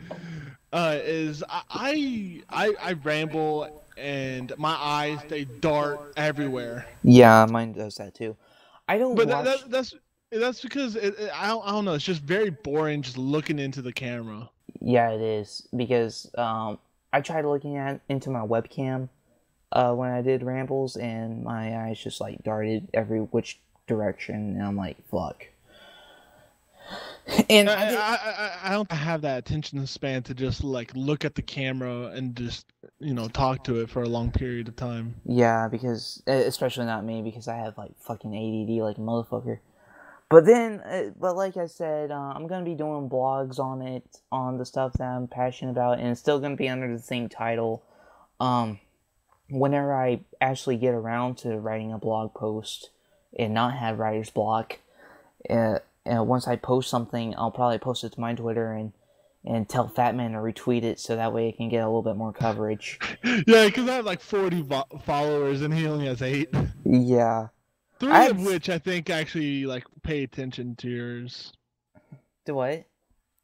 is I ramble and my eyes they dart everywhere. Yeah, mine does that too. I don't But watch. that's because I don't know. It's just very boring just looking into the camera. Yeah, it is because I tried looking into my webcam when I did rambles, and my eyes just like darted every which direction, and I'm like, fuck. And I don't have that attention span to just like look at the camera and just talk to it for a long period of time. yeah, because especially not me because I have like fucking ADD like a motherfucker. But then, but like I said, I'm gonna be doing blogs on it, on the stuff that I'm passionate about, and it's still gonna be under the same title. Whenever I actually get around to writing a blog post and not have writer's block, and once I post something, I'll probably post it to my Twitter and tell Fatman to retweet it so that way it can get a little bit more coverage. Yeah, because I have like 40 followers and he only has 8. Yeah. Three of which I think actually like pay attention to yours. Do what?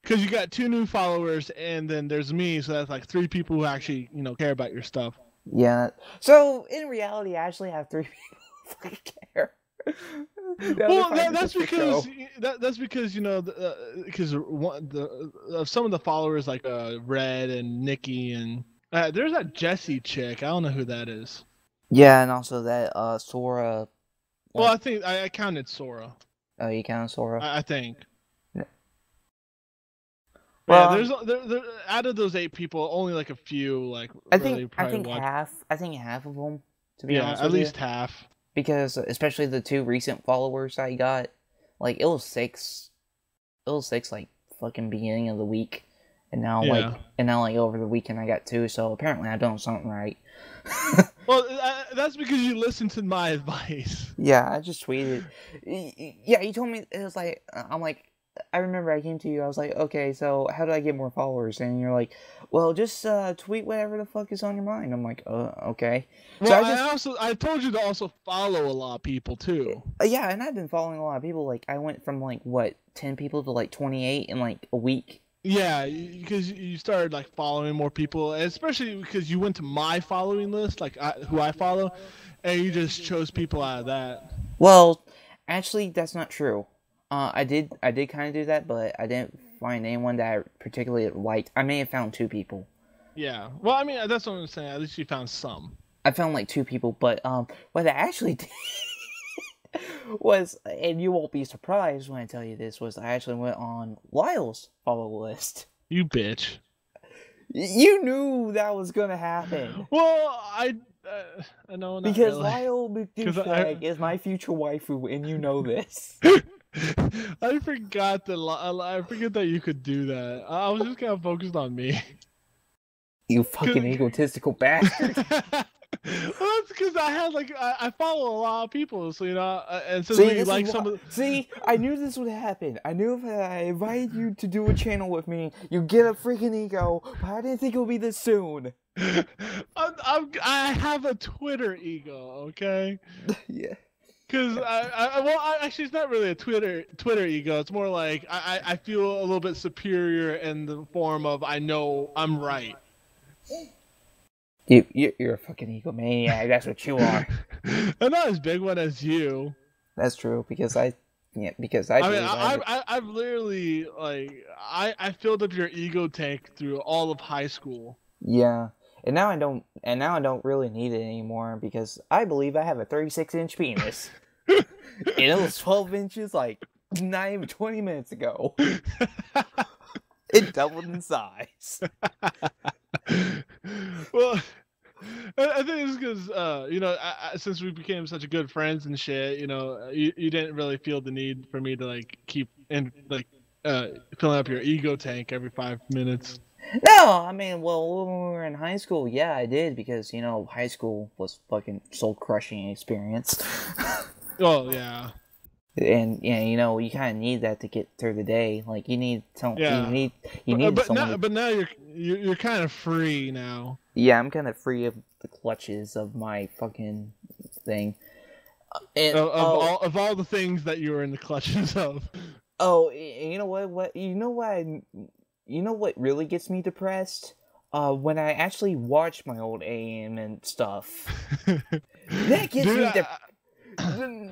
Because you got 2 new followers and then there's me, so that's like 3 people who actually care about your stuff. Yeah. So in reality, I actually have 3 people who fucking care. Well, that's because because some of the followers like Red and Nikki and there's that Jessie chick. I don't know who that is. Yeah, and also that Sora. Well, I think I counted Sora. Oh, you counted Sora? I think. Well, yeah, there's out of those 8 people, only like a few like. I think half. I think half of them. To be honest, at least half. Because especially the 2 recent followers I got, like it was 6. It was 6 like fucking beginning of the week, and now like over the weekend I got 2. So apparently I'm doing something right. Well, that's because you listened to my advice. Yeah, I just tweeted. Yeah, you told me it was like I'm like. I remember I came to you, I was like, okay, so how do I get more followers? And you're like, well, just tweet whatever the fuck is on your mind. I'm like, okay. Well, so I told you to also follow a lot of people, too. Yeah, and I've been following a lot of people. Like, I went from, like, 10 people to, like, 28 in, like, a week. Yeah, because you started, like, following more people, especially because you went to my following list, like, who I follow, and you just chose people out of that. Well, actually, that's not true. I did kind of do that, but I didn't find anyone that I particularly liked. I may have found 2 people. Yeah. Well, I mean, that's what I'm saying. At least you found some. I found, like, 2 people, but, what I actually did was, and you won't be surprised when I tell you this, was I actually went on Lyle's follow list. You bitch. You knew that was gonna happen. Well, I know. Because really. Lyle McDouchebag is my future waifu, and you know this. I forgot I forget that you could do that. I was just kind of focused on me. You fucking egotistical bastard. Well, that's because I had I follow a lot of people, so and since See, we like some of see, I knew this would happen. I knew if I invited you to do a channel with me, you'd get a freaking ego, but I didn't think it would be this soon. I have a Twitter ego, okay? Yeah. Because actually, it's not really a Twitter ego. It's more like I feel a little bit superior in the form of I know I'm right. You're a fucking egomaniac. That's what you are. I'm not as big one as you. That's true because I mean, I've literally I filled up your ego tank through all of high school. Yeah, and now I don't really need it anymore because I believe I have a 36-inch penis. And it was 12 inches like not even 20 minutes ago. It doubled in size. Well, I think it's because since we became such good friends and shit, you didn't really feel the need for me to keep filling up your ego tank every 5 minutes. No, I mean, well, when we were in high school, yeah, I did because high school was fucking soul crushing experience. Oh yeah. And you kind of need that to get through the day. Like you need some. Yeah. You need but someone. But now you're kind of free now. Yeah, I'm kind of free of the clutches of my fucking thing. And, of all the things that you were in the clutches of. Oh, you know what? You know what really gets me depressed? When I actually watch my old AM and stuff. That gets me depressed.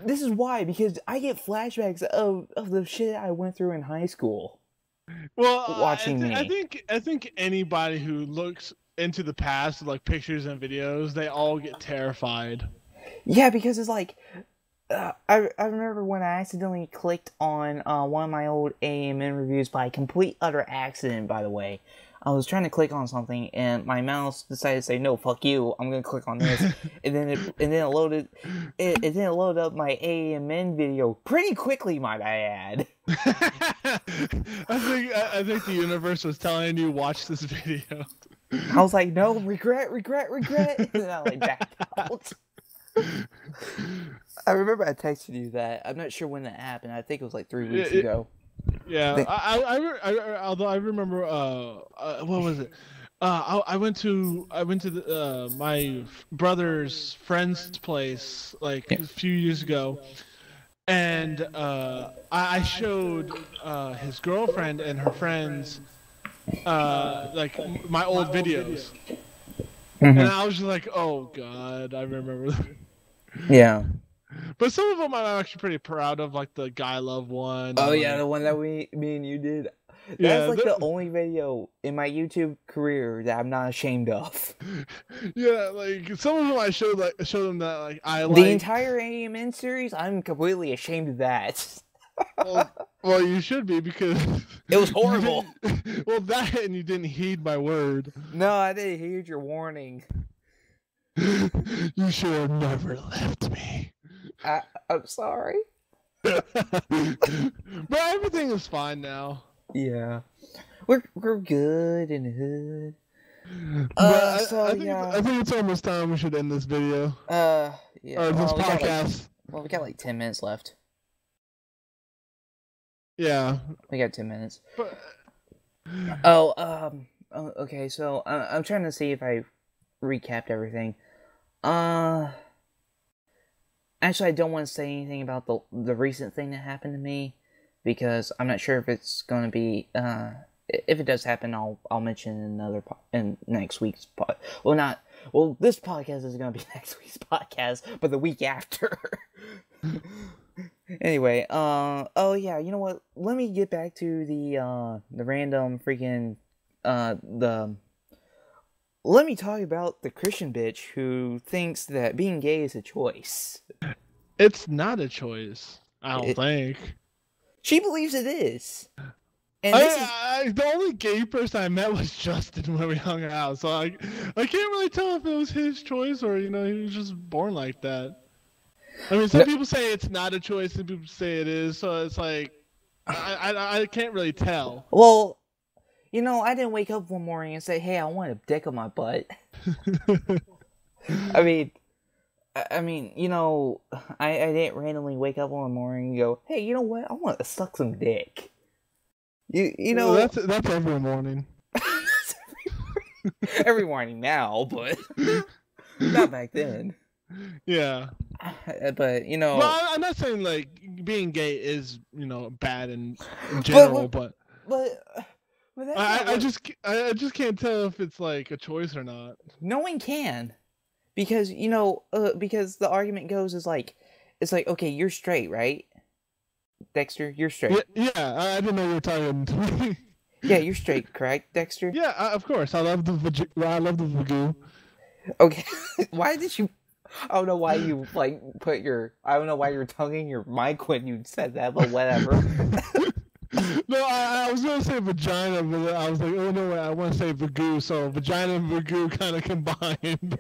This is why, because I get flashbacks of the shit I went through in high school. Well, watching me. I think anybody who looks into the past, like pictures and videos, they all get terrified. Yeah, because it's like, I remember when I accidentally clicked on one of my old AMN reviews by complete utter accident. By the way, I was trying to click on something and my mouse decided to say no, fuck you. I'm gonna click on this, and then it loaded. It didn't load up my AMN video pretty quickly, might I add. I think the universe was telling you watch this video. I was like, no, regret, and then I backed out. I remember I texted you that. I'm not sure when that happened. I think it was 3 weeks ago. Yeah, although I remember, what was it? I went to my brother's friend's place a few years ago, and I showed his girlfriend and her friends my old videos, and I was just like, oh god, I remember them. Yeah. But some of them I'm actually pretty proud of, like the Guy Love one. Oh yeah, the one that me and you did. That's the only video in my YouTube career that I'm not ashamed of. Yeah, some of them I showed them that I like. The entire AMN series, I'm completely ashamed of that. Well, you should be because it was horrible. Well, that and you didn't heed my word. No, I didn't heed your warning. You should have never left me. I'm sorry. But everything is fine now. Yeah. We're good in the hood. I think it's almost time we should end this video. Yeah. Or this podcast. We got 10 minutes left. Yeah. We got 10 minutes. But... okay, so I'm trying to see if I recapped everything. Actually, I don't want to say anything about the recent thing that happened to me because I'm not sure if it's going to be if it does happen, I'll mention in next week's pod. Well, this podcast is going to be next week's podcast, but the week after. Anyway, oh yeah, you know what? Let me get back to the random freaking Let me talk about the Christian bitch who thinks that being gay is a choice. It's not a choice, I don't think. She believes it is. And the only gay person I met was Justin when we hung out, so I can't really tell if it was his choice or he was just born like that. I mean, some people say it's not a choice, some people say it is. So it's like, I can't really tell. Well, I didn't wake up one morning and say, "Hey, I want a dick on my butt." I mean, I didn't randomly wake up one morning and go, "Hey, you know what? I want to suck some dick." That's every morning. Every morning now, but not back then. Yeah. But Well, I'm not saying like being gay is bad in general, but I just can't tell if it's like a choice or not. No one can, because because the argument goes is like, it's like, okay, you're straight, right, Dexter? You're straight. Yeah, I didn't know you were talking to me. Yeah, you're straight, correct, Dexter? Yeah, of course. I love the vagoo. Okay, why did you? I don't know why you put your. I don't know why you're tonguing your mic when you said that, but whatever. No, I was gonna say vagina, but I was like, oh no, I want to say vagoo, so vagina and vagoo kind of combined.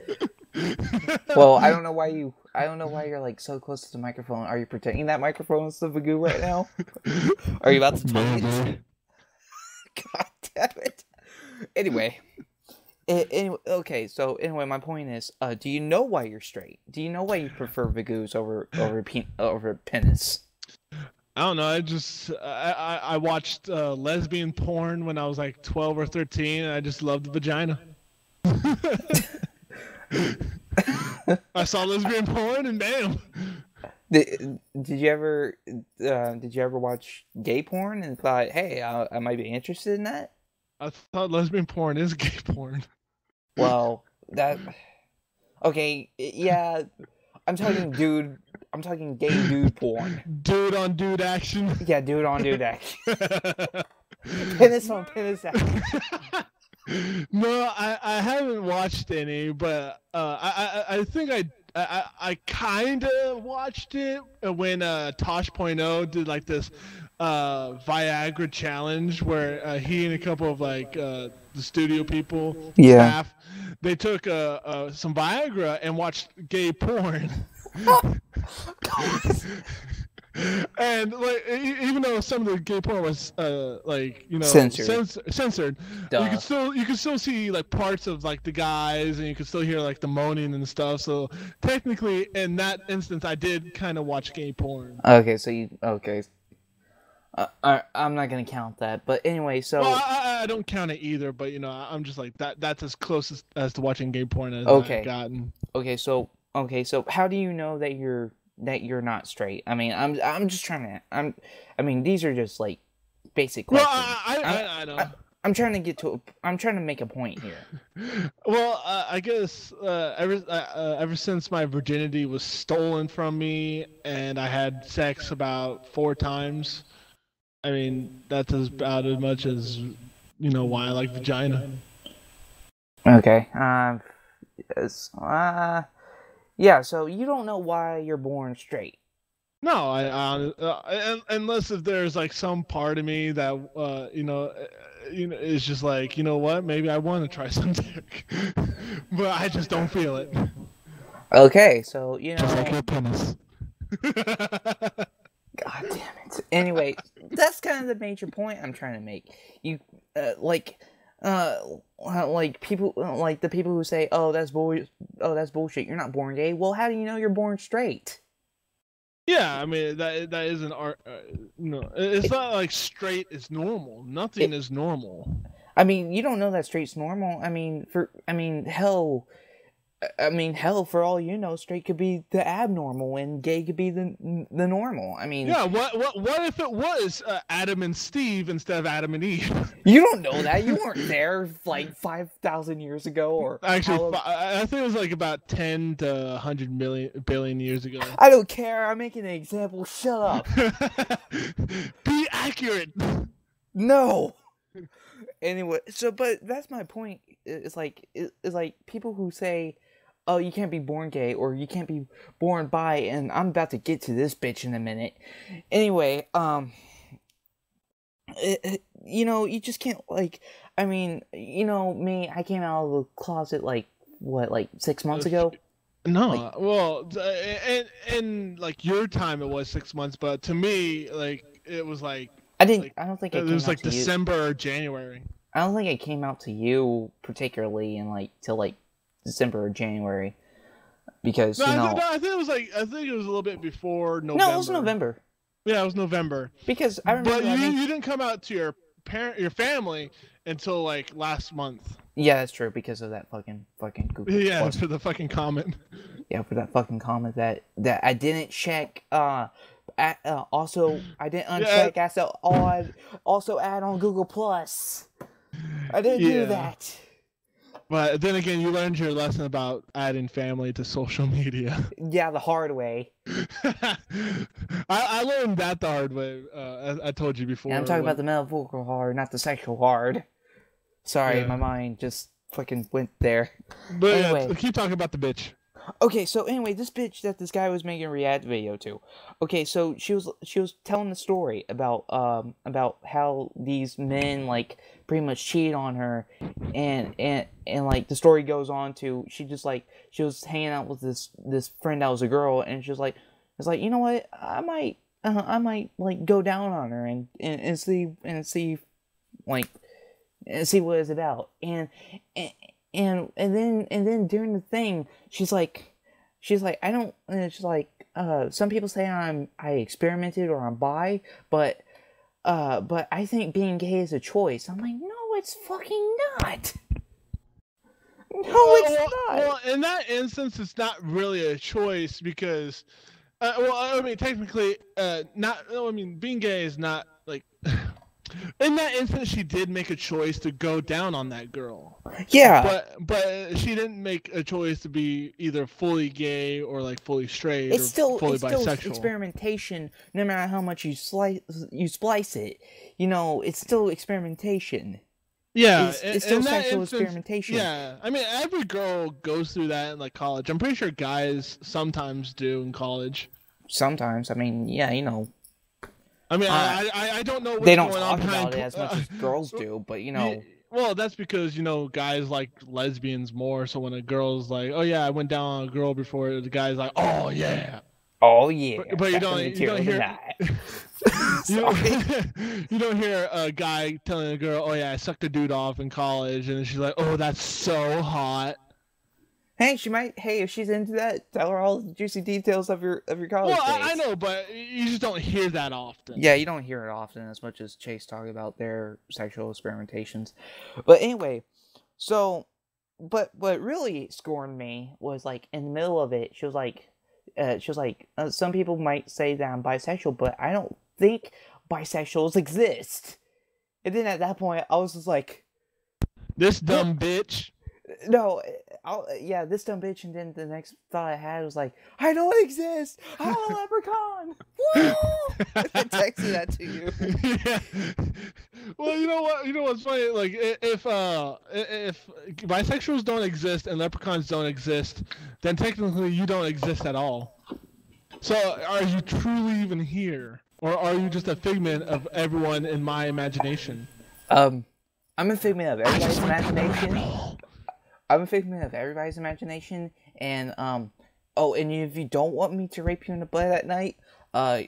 Well, I don't know why you're like so close to the microphone. Are you pretending that microphone is the vagoo right now? Are you about to tongue it? God damn it. Anyway, okay. So anyway, my point is, do you know why you're straight? Do you know why you prefer vagoos over penis? I don't know. I watched lesbian porn when I was like 12 or 13, and I just loved the vagina. I saw lesbian porn, and damn. Did you ever watch gay porn and thought, hey, I might be interested in that? I thought lesbian porn is gay porn. Well, okay, yeah. I'm talking gay dude porn. Dude on dude action. Yeah, dude on dude action. Penis on penis action. No, I haven't watched any, but I think I kind of watched it when Tosh.0 did like this Viagra challenge where he and a couple of like the studio people, staff, they took some Viagra and watched gay porn. And like, even though some of the gay porn was censored, you could still see like parts of like the guys, and you could still hear like the moaning and stuff. So technically, in that instance, I did kind of watch gay porn. Okay, so I'm not gonna count that, but anyway, so well, I don't count it either. But I'm just like that. That's as close as to watching gay porn as I've gotten. Okay, so how do you know that you're not straight? I mean, I'm just trying to. I mean, these are just like basic questions. Well, I know. I'm trying to make a point here. Well, I guess ever since my virginity was stolen from me and I had sex about 4 times, I mean that's about as much as why I like vagina. Okay. Yes. Yeah. So you don't know why you're born straight. No, unless if there's like some part of me that is just like, what, maybe I want to try some dick, but I just don't feel it. Okay, so just like your penis. God damn it. Anyway, that's kind of the major point I'm trying to make. You like people, like the people who say, "Oh, that's bullshit. You're not born gay." Well, how do you know you're born straight? Yeah, I mean that is an art. It's not like straight is normal. Nothing is normal. I mean, you don't know that straight's normal. Hell, for all you know, straight could be the abnormal and gay could be the normal. I mean, yeah. What if it was Adam and Steve instead of Adam and Eve? You don't know that. You weren't there like 5,000 years ago, or actually, I think it was like about 10 to 100 billion years ago. I don't care. I'm making an example. Shut up. Be accurate. No. Anyway, but that's my point. It's like people who say, "Oh, you can't be born gay," or "You can't be born bi," and I'm about to get to this bitch in a minute. Anyway, you just can't, like, me, I came out of the closet like 6 months ago. No, Like well, in like your time it was 6 months, but to me, like it was I didn't. like I don't think it it came was out like to you. December or January. I don't think it came out to you particularly in like till like December or January No, because I think it was like I think it was a little bit before no, it was November. November Yeah, it was November. because I But remember I made. you didn't come out to your family until like last month. Yeah, that's true because of that fucking Google Yeah, Plus. for the fucking comment. Yeah, for that fucking comment that I didn't check. Also, I didn't Yeah, uncheck. Also add on Google Plus. I didn't do yeah. that. But then again, you learned your lesson about adding family to social media. Yeah, the hard way. I learned that the hard way. I told you before. Yeah, I'm talking about the metaphorical hard, not the sexual hard. Sorry, Yeah. my mind just fucking went there. But Anyway. yeah, keep talking about the bitch. Okay, so anyway, this bitch that this guy was making a react video to. Okay, so she was telling the story about how these men like pretty much cheated on her, and like the story goes on to she was hanging out with this friend that was a girl, and she was like, it's like, you know what, I might like go down on her and see like and see what it's about. And then during the thing, she's like, I don't. And she's like, some people say I experimented or I'm bi, but I think being gay is a choice. I'm like, no, it's fucking not. No, it's not. Well, in that instance, it's not really a choice because, well, I mean, technically, not. I mean, being gay is not like. In that instance, she did make a choice to go down on that girl. Yeah. But she didn't make a choice to be either fully gay or like fully straight It's or still fully it's still bisexual. experimentation, no matter how much you splice it. You know, it's still experimentation. Yeah, it's still sexual instance, experimentation. Yeah, I mean, every girl goes through that in like college. I'm pretty sure guys sometimes do in college. Sometimes, I mean, yeah, you know. I mean, I don't know what's they don't going talk on about it as much as girls do, but you know. Well, that's because guys like lesbians more. So when a girl's like, "Oh yeah, I went down on a girl before," the guy's like, "Oh yeah." Oh yeah. But you don't hear. You don't hear a guy telling a girl, "Oh yeah, I sucked a dude off in college," and she's like, "Oh, that's so hot." Hey, if she's into that, tell her all the juicy details of your college days. I know, but you just don't hear that often. Yeah, you don't hear it often as much as Chase talk about their sexual experimentations. But anyway, so, but what really scorned me was like in the middle of it, she was like, some people might say that I'm bisexual, but I don't think bisexuals exist. And then at that point, I was just like, this dumb bitch. No, this dumb bitch, and then the next thought I had was like, I don't exist! I'm a leprechaun! Woo! I texted that to you. Yeah. Well, you know what? You know what's funny? Like, if bisexuals don't exist and leprechauns don't exist, then technically you don't exist at all. So, are you truly even here? Or are you just a figment of everyone in my imagination? I'm a figment of everybody's imagination. I'm a figment of everybody's imagination, and and if you don't want me to rape you in the butt at night,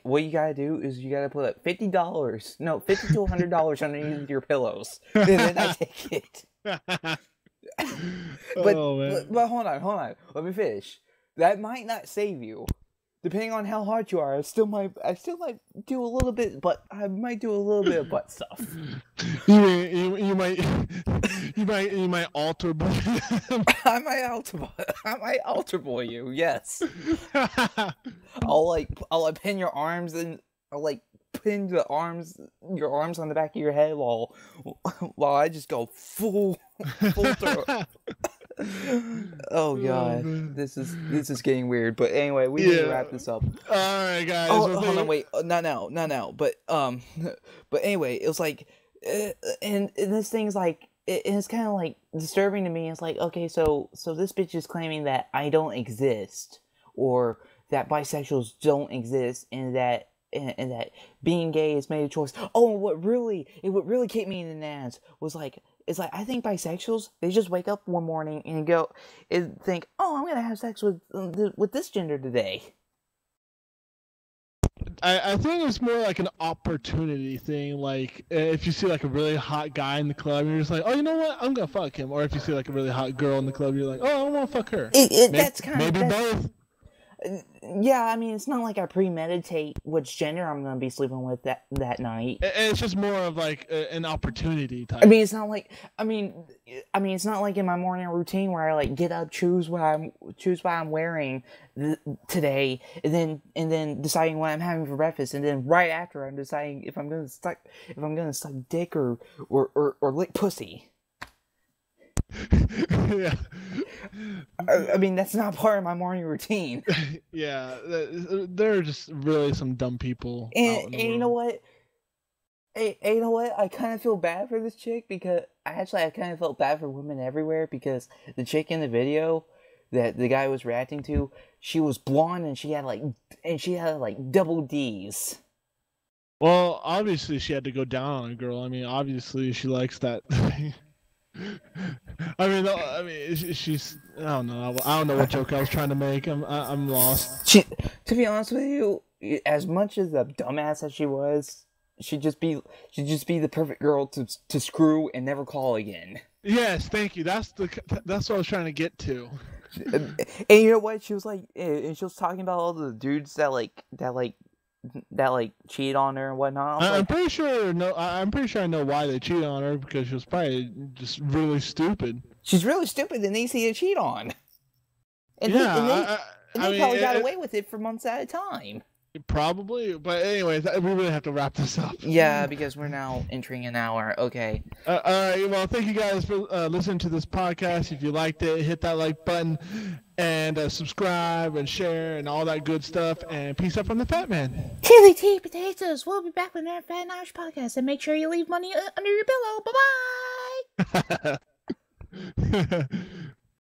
what you gotta do is you gotta put $50 to $100 underneath your pillows, and then I take it. But hold on, let me finish. That might not save you. Depending on how hard you are, I still might do a little bit, but I might do a little bit of butt stuff. You might alter boy. I might alter boy you. Yes. I'll pin your arms and I'll like pin your arms on the back of your head while I just go full throw. Oh god, this is getting weird. But anyway, we need to wrap this up. All right, guys. Oh, hold on, wait, not now. But anyway, it was like, and this thing's like, it's kind of like disturbing to me. It's like, okay, so this bitch is claiming that I don't exist, or that bisexuals don't exist, and that being gay is made a choice. Oh, and what really kicked me in the nads was like, it's like I think bisexuals, they just wake up one morning and go and think, oh, I'm gonna have sex with this gender today. I think it's more like an opportunity thing. Like if you see like a really hot guy in the club, you're just like, oh, you know what? I'm gonna fuck him. Or if you see like a really hot girl in the club, you're like, oh, I want to fuck her. Maybe both. Yeah, I mean, it's not like I premeditate which gender I'm going to be sleeping with that night. It's just more of like an opportunity type. I mean, it's not like it's not like in my morning routine where I like get up, choose what I'm wearing today, and then deciding what I'm having for breakfast, and then right after I'm deciding if I'm going to suck dick or lick pussy. Yeah. I mean, that's not part of my morning routine. Yeah, there are just really some dumb people. And you know what? Hey, you know what? I kind of feel bad for this chick because I kind of felt bad for women everywhere because the chick in the video that the guy was reacting to, she was blonde and she had like double D's. Well, obviously she had to go down on a girl. I mean, obviously she likes that. I mean, she's. I don't know. I don't know what joke I was trying to make. I'm lost. To be honest with you, as much as a dumbass as she was, she'd just be the perfect girl to screw and never call again. Yes, thank you. That's what I was trying to get to. And you know what? She was like, and she was talking about all the dudes that cheat on her and whatnot. I'm pretty sure I know why they cheated on her because she was probably just really stupid. She's really stupid and easy to cheat on. And yeah, they probably got away with it for months at a time. Probably, but anyways, we really have to wrap this up. Yeah, because we're now entering an hour. Okay. All right. Well, thank you guys for listening to this podcast. If you liked it, hit that like button and subscribe and share and all that good stuff. And peace out from the Fat Man. Chili tea potatoes. We'll be back with another Fat and Irish podcast. And make sure you leave money under your pillow. Bye bye.